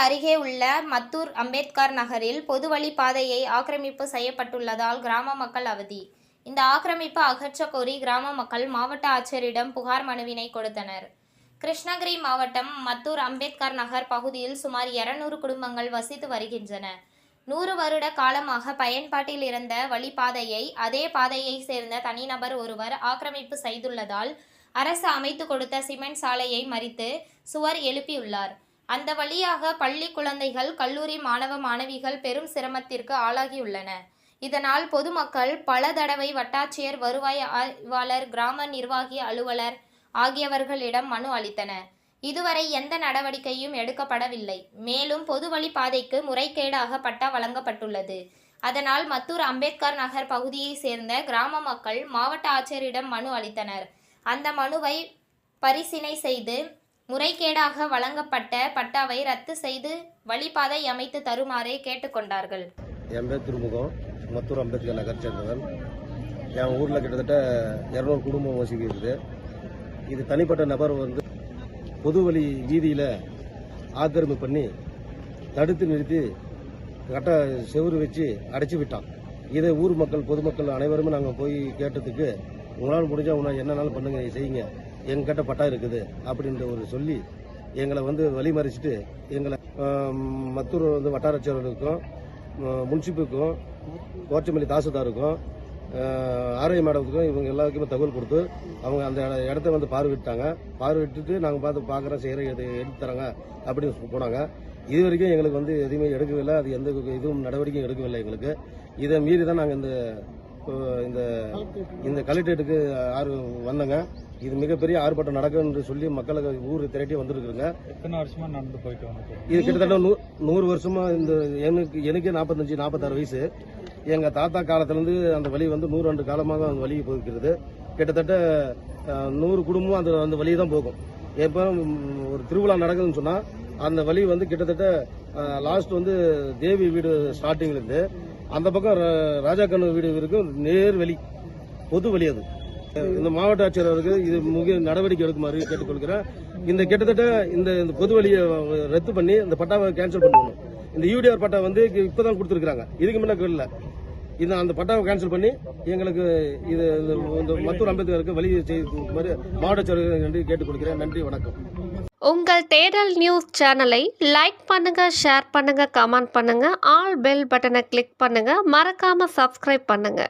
அருகே உள்ள மத்தூர் அம்பேத்கர் நகரில் பொது வழிப்பாதையை ஆக்கிரமிப்பு செய்யப்பட்டுள்ளதால் கிராம மக்கள் அவதி. இந்த ஆக்கிரமிப்பு அகற்றக் கோரி கிராம மக்கள் மாவட்ட ஆட்சியரிடம் புகார் மனுவினை கொடுத்தனர். கிருஷ்ணகிரி மாவட்டம் மத்தூர் அம்பேத்கர் நகர் பகுதியில் சுமார் 200 குடும்பங்கள் வசித்து வருகின்றன. 100 வருட காலமாக பயன்பாட்டில் இருந்த வழிப்பாதையை அதே பாதையை சேர்ந்த தனிநபர் ஒருவர் ஆக்கிரமிப்பு செய்துள்ளதால் அரசு அமைத்து கொடுத்த சிமெண்ட் சாலையை மறித்து சுவர் எழுப்பியுள்ளார். அந்த வழியாக பள்ளி குழந்தைகள், கல்லூரி மாணவ மாணவிகள் பெரும் சிரமத்திற்கு ஆளாகியுள்ளன. இதனால் பொதுமக்கள் பல தடவை வட்டாட்சியர், வருவாய் ஆய்வாளர், கிராம நிர்வாகி அலுவலர் ஆகியவர்களிடம் மனு அளித்தனர். இதுவரை எந்த நடவடிக்கையும் எடுக்கப்படவில்லை. மேலும் பொது வழிப்பாதைக்கு முறைகேடாக பட்டா வழங்கப்பட்டுள்ளது. அதனால் மத்தூர் அம்பேத்கர் நகர் பகுதியை சேர்ந்த கிராம மக்கள் மாவட்ட ஆட்சியரிடம் மனு அளித்தனர். அந்த மனுவை பரிசீலனை செய்து முறைகேடாக வழங்கப்பட்ட பட்டாவை ரத்து செய்து வழிபாதை அமைத்து தருமாறு கேட்டுக்கொண்டார்கள். என் பேர் திருமுகம், மத்தூர் அம்பேத்கர் நகர் சேர்ந்தவன். என் ஊரில் கிட்டத்தட்ட 200 குடும்பம் வசிக்கிறது. இது தனிப்பட்ட நபர் வந்து பொது வழி வீதியில் ஆக்கிரமிப்பு பண்ணி தடுத்து நிறுத்தி கட்ட செவுறு வச்சு அடைச்சி விட்டான். இதை ஊர் மக்கள், பொதுமக்கள் அனைவருமே நாங்கள் போய் கேட்டதுக்கு, உங்களால் முடிஞ்சால் உங்களால் என்னன்னாலும் பண்ணுங்க, செய்யுங்க, எங்கிட்ட பட்டா இருக்குது அப்படின்ற ஒரு சொல்லி எங்களை வந்து வழிமறிச்சிட்டு எங்களை மத்தூர் வந்து வட்டாரச்சேரருக்கும், முன்சிப்புக்கும், கோச்சமல்லி தாசுதாருக்கும், ஆர்ஐ மேடத்துக்கும் இவங்க எல்லாருக்குமே தகவல் கொடுத்து அவங்க அந்த இடத்த வந்து பார்வையிட்டு நாங்கள் பார்க்குறோம், செய்கிறோம், எடுத்து தராங்க அப்படின்னு போனாங்க. இது வரைக்கும் எங்களுக்கு வந்து எதுவுமே எடுக்கவில்லை. அது எந்த இதுவும் நடவடிக்கையும் எடுக்கவில்லை. எங்களுக்கு இதை மீறி தான் நாங்கள் இந்த கலெக்டரேட்டுக்கு வந்தோங்க. இது மிகப்பெரிய ஆர்ப்பாட்டம் நடக்குன்னு சொல்லி மக்களுக்கு ஊர் திரட்டி வந்துருக்குங்க. எத்தனை வருஷமா நடந்து போயிட்டு வந்து இது கிட்டத்தட்ட 100 வருஷமா. இந்த எனக்கு 45-46 வயசு. எங்க தாத்தா காலத்திலிருந்து அந்த வழி வந்து 100 ஆண்டு காலமாக அந்த வழி போகிறது. கிட்டத்தட்ட 100 குடும்பம் அந்த வழி தான் போகும். எப்போ ஒரு திருவிழா நடக்குதுன்னு சொன்னா அந்த வழி வந்து கிட்டத்தட்ட லாஸ்ட் வந்து தேவி வீடு ஸ்டார்டிங்ல இருந்து அந்த பக்கம் ராஜா கண்ணு வீடு வரைக்கும் நேர் வழி, பொது வழி. அது இந்த மாவட்ட ஆட்சியர் அவருக்கு இது முக்கிய நடவடிக்கை எடுக்குமாறு கேட்டுக்கொள்கிறேன். இந்த கிட்டத்தட்ட இந்த பொது வழியை ரத்து பண்ணி இந்த பட்டாவை கேன்சல் பண்ணணும். இந்த யூடிஆர் பட்டா வந்து இப்பதான் கொடுத்துருக்காங்க, இதுக்கு முன்னாடி இல்லை. அந்த பட்டாவை கேன்சல் பண்ணி எங்களுக்கு இந்த மத்தூர் அம்பேத்கருக்கு வழி செய்யுமாறு மாவட்ட ஆட்சியர் நன்றி கேட்டுக்கொள்கிறேன். நன்றி, வணக்கம். உங்கள் தேடல் நியூஸ் சேனலை லைக் பண்ணுங்க, ஷேர் பண்ணுங்க, கமெண்ட் பண்ணுங்க, ஆல் பெல் பட்டனை கிளிக் பண்ணுங்க, மறக்காம சப்ஸ்கிரைப் பண்ணுங்க.